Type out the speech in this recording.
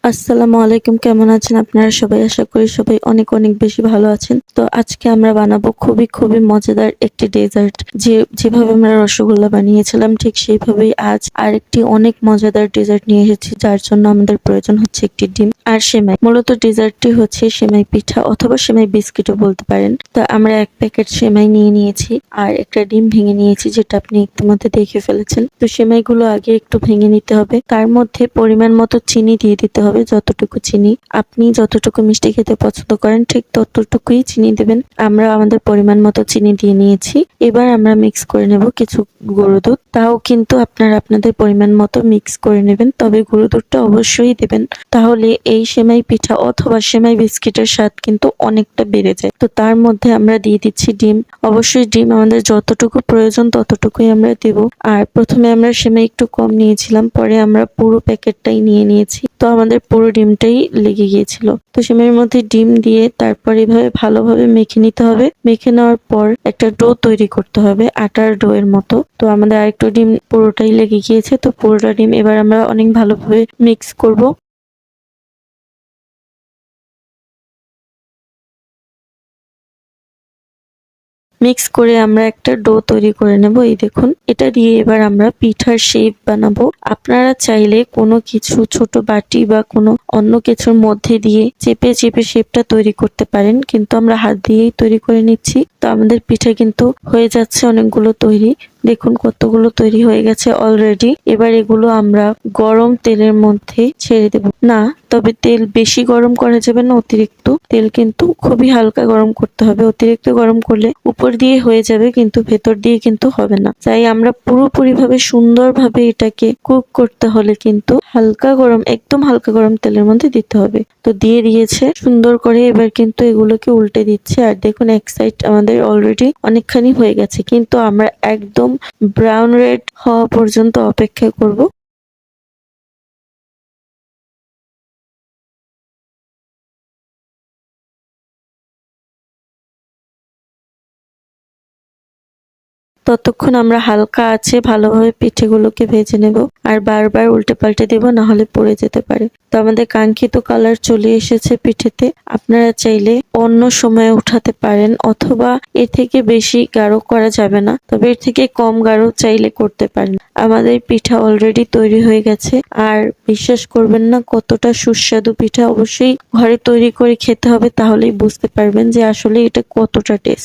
আসসালামু আলাইকুম, কেমন আছেন আপনারা সবাই? আশা করি সবাই অনেক অনেক বেশি ভালো আছেন। তো আজকে আমরা বানাবো খুবই মজাদার একটি ডেজার্ট। যেভাবে আমরা রসগোল্লা বানিয়েছিলাম ঠিক সেইভাবেই আজ আরেকটি অনেক মজাদার ডেজার্ট নিয়ে এসেছি, যার জন্য আমাদের প্রয়োজন হচ্ছে একটি ডিম আর সেমাই। মূলত ডেজার্টটি হচ্ছে সেমাই পিঠা অথবা সেমাই বিস্কিটও বলতে পারেন। তো আমরা 1 প্যাকেট সেমাই নিয়ে নিয়েছি আর একটা ডিম ভেঙে নিয়েছি, যেটা আপনি ইতিমধ্যে দেখে ফেলেছেন। তো সেমাইগুলো আগে একটু ভেঙে নিতে হবে, তার মধ্যে পরিমাণ মতো চিনি দিয়ে দিতে হবে। যতটুকু চিনি আপনি যতটুকু মিষ্টি খেতে পছন্দ করেন ঠিক ততটুকুই চিনি দেবেন। আমরা আমাদের পরিমাণ মতো চিনি দিয়ে নিয়েছি। এবার আমরা মিক্স করে নেব কিছু গুঁড়ো দুধ। তাও কিন্তু আপনারা আপনাদের পরিমাণ মতো মিক্স করে নেবেন, তবে গুঁড়ো দুধটা অবশ্যই দেবেন। তাহলে এই সেমাই পিঠা অথবা সেমাই বিস্কিটের স্বাদ কিন্তু অনেকটা বেড়ে যায়। তো তার মধ্যে আমরা দিয়ে দিচ্ছি ডিম। অবশ্যই ডিম আমাদের যতটুকু প্রয়োজন ততটুকুই আমরা দেব। আর প্রথমে আমরা সেমাই একটু কম নিয়েছিলাম, পরে আমরা পুরো প্যাকেটটাই নিয়ে নিয়েছি। তো আমাদের পুরো ডিমটাই লেগে গিয়েছিল। তো সেমাইয়ের মধ্যে ডিম দিয়ে তারপর এভাবে ভালোভাবে মেখে নিতে হবে। মেখে নেওয়ার পর একটা ডো তৈরি করতে হবে, আটার ডো এর মতো। তো আমাদের আরেকটু ডিম পুরোটাই লেগে গিয়েছে। তো পুরোটা ডিম এবার আমরা অনেক ভালোভাবে মিক্স করব। মিক্স করে আমরা একটা ডো তৈরি করে নেব। এই দেখুন, এটা দিয়ে এবার আমরা পিঠার শেপ বানাবো। আপনারা চাইলে কোনো কিছু ছোট বাটি বা কোনো অন্য কিছুর মধ্যে দিয়ে চেপে চেপে শেপটা তৈরি করতে পারেন, কিন্তু আমরা হাত দিয়েই তৈরি করে নিচ্ছি। তো আমাদের পিঠা কিন্তু হয়ে যাচ্ছে অনেকগুলো তৈরি। দেখুন কতগুলো তৈরি হয়ে গেছে অলরেডি। এবার এগুলো আমরা গরম তেলের মধ্যে ছেড়ে দেব না, তবে তেল বেশি গরম করা যাবে না, অতিরিক্ত তেল কিন্তু খুবই হালকা গরম করতে হবে। অতিরিক্ত গরম করলে উপর দিয়ে হয়ে যাবে কিন্তু ভেতর দিয়ে কিন্তু হবে না। তাই আমরা পুরোপুরি ভাবে সুন্দরভাবে এটাকে কুক করতে হলে কিন্তু হালকা গরম, একদম হালকা গরম তেলের মধ্যে দিতে হবে। তো দিয়ে দিয়েছে সুন্দর করে। এবার কিন্তু এগুলোকে উল্টে দিচ্ছে। আর দেখুন এক সাইড আমাদের অলরেডি অনেকখানি হয়ে গেছে, কিন্তু আমরা একদম ব্রাউন রেড হওয়া পর্যন্ত অপেক্ষা করব। ততক্ষণ আমরা হালকা আছে ভালোভাবে পিঠেগুলোকে ভেজে নেব, আর বারবার উল্টে পাল্টে দেব, না হলে পড়ে যেতে পারে। তো আমাদের কাঙ্ক্ষিত কালার চলে এসেছে পিঠেতে। আপনারা চাইলে অন্য সময়ে উঠাতে পারেন, অথবা এর থেকে বেশি গাঢ় করা যাবে না, তবে এর থেকে কম গাঢ় চাইলে করতে পারেন। আমাদের পিঠা অলরেডি তৈরি হয়ে গেছে। আর বিশ্বাস করবেন না কতটা সুস্বাদু পিঠা। অবশ্যই ঘরে তৈরি করে খেতে হবে, তাহলেই বুঝতে পারবেন যে আসলে এটা কতটা টেস্ট।